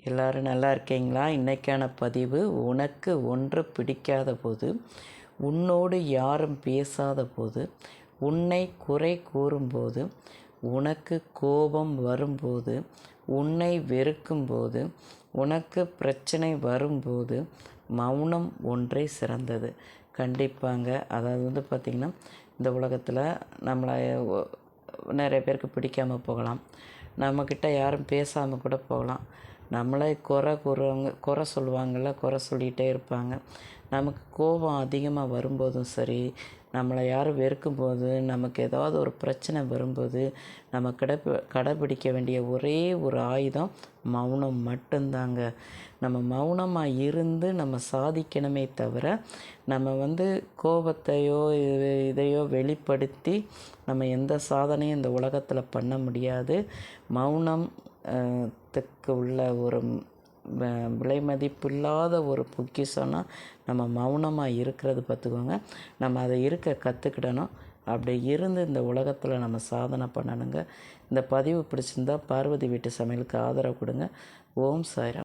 எல்லோரும் நல்லா இருக்கீங்களா? இன்றைக்கான பதிவு, உனக்கு ஒன்று பிடிக்காத போது, உன்னோடு யாரும் பேசாத போது, உன்னை குறை கூறும்போது, உனக்கு கோபம் வரும்போது, உன்னை வெறுக்கும்போது, உனக்கு பிரச்சனை வரும்போது, மௌனம் ஒன்றே சிறந்தது. கண்டிப்பாங்க. அதாவது பார்த்திங்கன்னா, இந்த உலகத்தில் நம்மளை நிறைய பேருக்கு பிடிக்காமல் போகலாம். நம்மக்கிட்ட யாரும் பேசாமல் கூட போகலாம். நம்மளை குறை சொல்லுவாங்கள்ல, குறை சொல்லிகிட்டே இருப்பாங்க. நமக்கு கோபம் அதிகமாக வரும்போதும் சரி, நம்மளை யாரும் வெறுக்கும்போது, நமக்கு ஏதாவது ஒரு பிரச்சனை வரும்போது, நம்ம கடைப்பிடிக்க வேண்டிய ஒரே ஒரு ஆயுதம் மௌனம் மட்டும்தாங்க. நம்ம மௌனமாக இருந்து நம்ம சாதிக்கணுமே தவிர, நம்ம கோபத்தையோ இதையோ வெளிப்படுத்தி நம்ம எந்த சாதனையும் இந்த உலகத்தில் பண்ண முடியாது. மௌனம் த்துக்கு உள்ள ஒரு விலை மதிப்பில்லாத ஒரு பொக்கிஷம்னா நம்ம மௌனமாக இருக்கிறது பார்த்துக்கோங்க. நம்ம அதை இருக்க கற்றுக்கிடணும். அப்படி இருந்து இந்த உலகத்தில் நம்ம சாதனை பண்ணணுங்க. இந்த பதிவு பிடிச்சிருந்தா பார்வதி வீட்டு சமையலுக்கு ஆதரவு கொடுங்க. ஓம் சாய்ராம்.